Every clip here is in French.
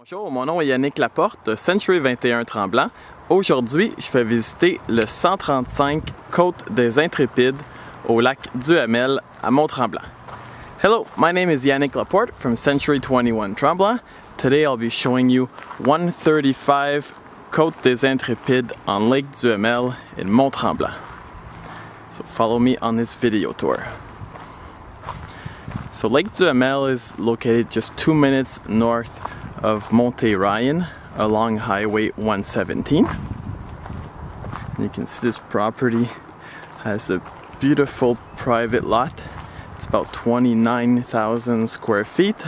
Bonjour, mon nom est Yannick Laporte de Century 21 Tremblant. Aujourd'hui, je vais visiter le 135 Côte des Intrépides au lac Duhamel à Mont-Tremblant. Hello, my name is Yannick Laporte from Century 21 Tremblant. Today I'll be showing you 135 Côte des Intrépides on Lake Duhamel in Mont-Tremblant. So follow me on this video tour. So Lake Duhamel is located just 2 minutes north of Monte Ryan along Highway 117. And you can see this property has a beautiful private lot. It's about 29,000 square feet.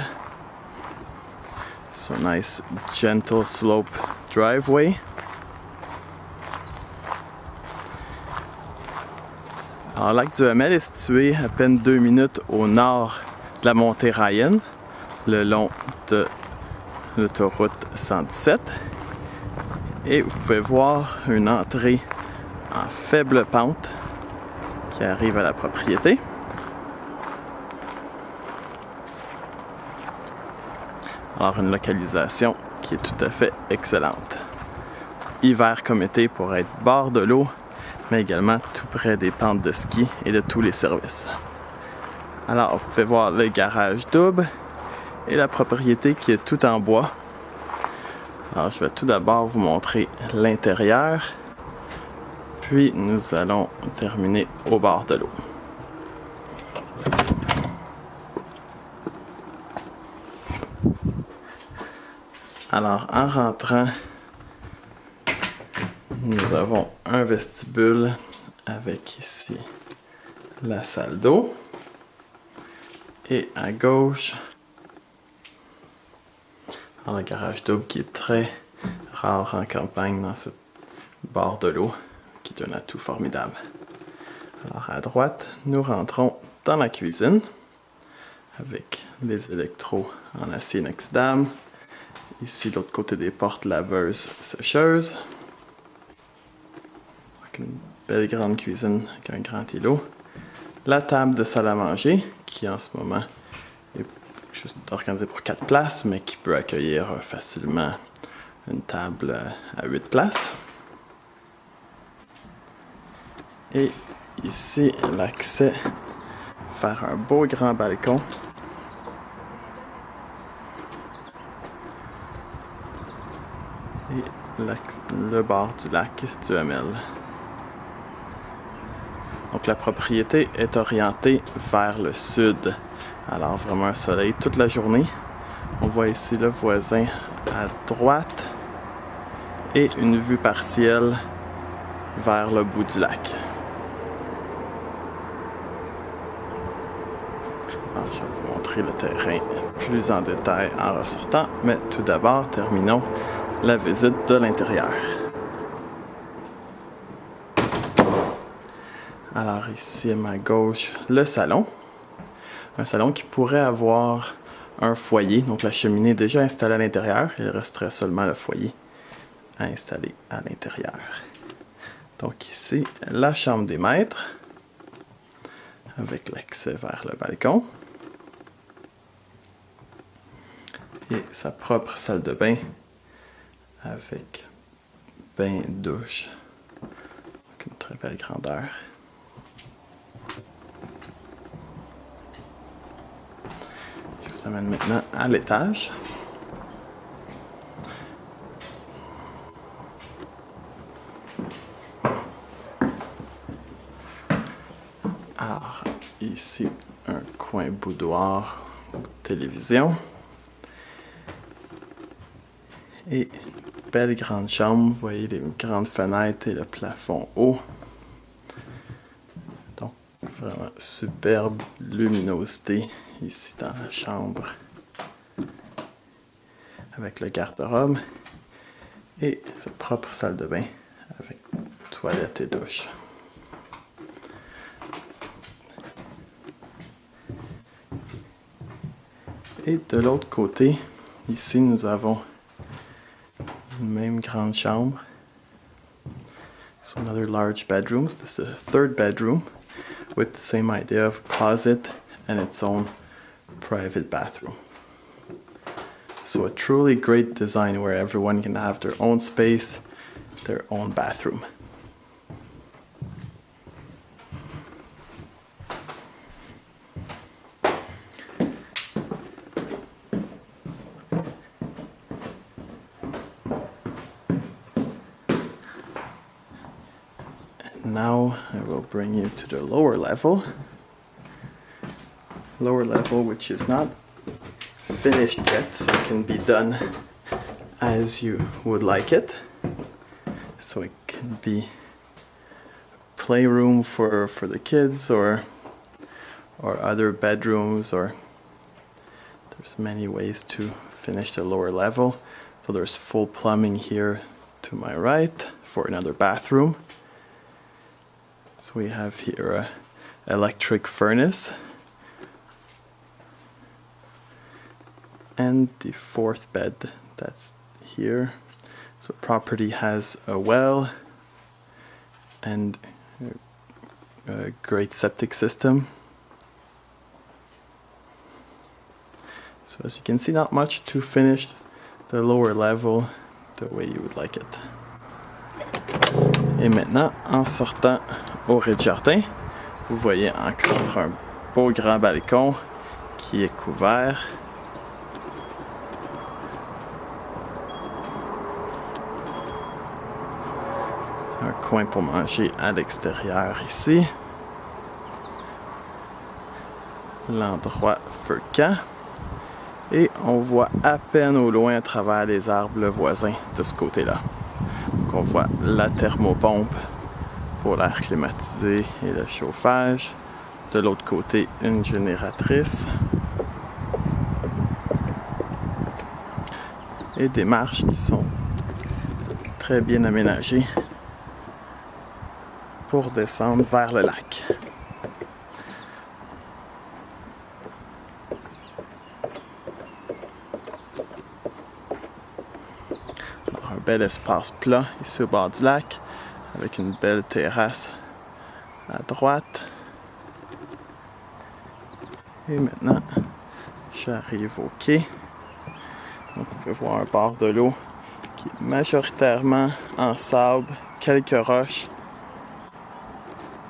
So nice gentle slope driveway. Alors, le lac Duhamel est situé à peine 2 minutes au nord de la montée Ryan, le long de l'autoroute 117. Et vous pouvez voir une entrée en faible pente qui arrive à la propriété. Alors, une localisation qui est tout à fait excellente. Hiver comme été pour être bord de l'eau, mais également tout près des pentes de ski et de tous les services. Alors, vous pouvez voir le garage double et la propriété qui est tout en bois. Alors, je vais tout d'abord vous montrer l'intérieur, puis nous allons terminer au bord de l'eau. Alors, en rentrant, nous avons un vestibule avec ici la salle d'eau. Et à gauche, le garage double qui est très rare en campagne dans ce bord de l'eau, qui est un atout formidable. Alors à droite, nous rentrons dans la cuisine avec les électros en acier inoxydable. Ici, l'autre côté des portes, laveuse, sécheuse. Donc, une belle grande cuisine avec un grand îlot. La table de salle à manger, qui en ce moment est juste organisée pour 4 places, mais qui peut accueillir facilement une table à 8 places. Et ici, l'accès vers un beau grand balcon. Et le bord du lac Duhamel. Donc la propriété est orientée vers le sud. Alors vraiment un soleil toute la journée. On voit ici le voisin à droite et une vue partielle vers le bout du lac. Alors, je vais vous montrer le terrain plus en détail en ressortant, mais tout d'abord terminons la visite de l'intérieur. Alors ici à ma gauche, le salon. Un salon qui pourrait avoir un foyer, donc la cheminée est déjà installée à l'intérieur. Il resterait seulement le foyer à installer à l'intérieur. Donc ici, la chambre des maîtres, avec l'accès vers le balcon. Et sa propre salle de bain, avec bain-douche. Donc une très belle grandeur. Je vous amène maintenant à l'étage. Alors, ici, un coin boudoir, télévision. Et une belle grande chambre. Vous voyez les grandes fenêtres et le plafond haut. Donc, vraiment superbe luminosité ici dans la chambre. Avec le garde-robe. Et sa propre salle de bain avec toilette et douche. Et de l'autre côté, ici nous avons une même grande chambre. So another large bedroom. This is the third bedroom with the same idea of closet and its own private bathroom. So a truly great design where everyone can have their own space, their own bathroom. Now I will bring you to the lower level. Lower level, which is not finished yet, so it can be done as you would like it. So it can be a playroom for the kids, or other bedrooms, or there's many ways to finish the lower level. So there's full plumbing here to my right for another bathroom. So we have here a electric furnace. And the fourth bed that's here. So the property has a well and a great septic system. So as you can see, not much to finish the lower level the way you would like it. Et maintenant, en sortant au rez-de-jardin, vous voyez encore un beau grand balcon qui est couvert. Un coin pour manger à l'extérieur ici. L'endroit feu de camp. Et on voit à peine au loin à travers les arbres le voisin de ce côté-là. Donc on voit la thermopompe pour l'air climatisé et le chauffage. De l'autre côté, une génératrice. Et des marches qui sont très bien aménagées pour descendre vers le lac. Alors, un bel espace plat ici au bord du lac, avec une belle terrasse à droite. Et maintenant, j'arrive au quai. Donc, vous pouvez voir un bord de l'eau qui est majoritairement en sable, quelques roches,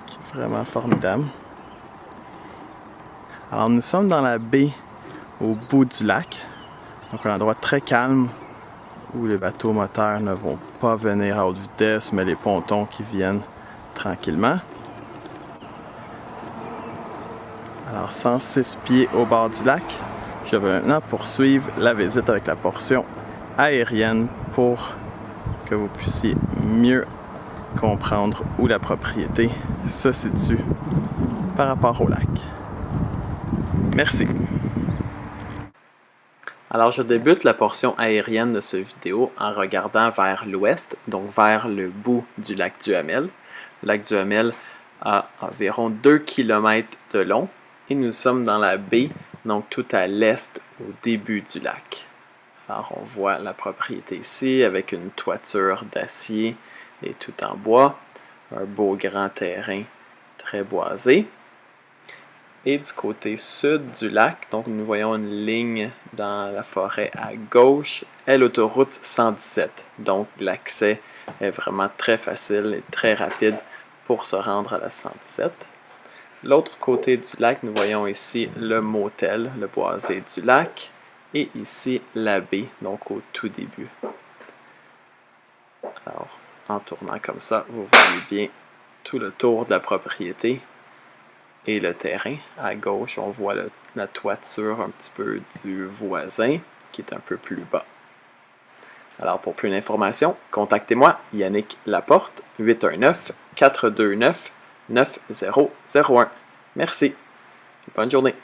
qui est vraiment formidable. Alors, nous sommes dans la baie au bout du lac, donc un endroit très calme où les bateaux moteurs ne vont pas venir à haute vitesse, mais les pontons qui viennent tranquillement. Alors, 106 pieds au bord du lac. Je vais maintenant poursuivre la visite avec la portion aérienne pour que vous puissiez mieux comprendre où la propriété se situe par rapport au lac. Merci. Alors, je débute la portion aérienne de cette vidéo en regardant vers l'ouest, donc vers le bout du lac Duhamel. Le lac Duhamel a environ 2 km de long et nous sommes dans la baie, donc tout à l'est au début du lac. Alors, on voit la propriété ici avec une toiture d'acier et tout en bois, un beau grand terrain très boisé. Et du côté sud du lac, donc nous voyons une ligne dans la forêt à gauche, est l'autoroute 117. Donc l'accès est vraiment très facile et très rapide pour se rendre à la 117. L'autre côté du lac, nous voyons ici le motel, le boisé du lac, et ici la baie, donc au tout début. Alors, en tournant comme ça, vous voyez bien tout le tour de la propriété et le terrain. À gauche, on voit la toiture un petit peu du voisin, qui est un peu plus bas. Alors, pour plus d'informations, contactez-moi, Yannick Laporte, 819-429-9001. Merci. Bonne journée.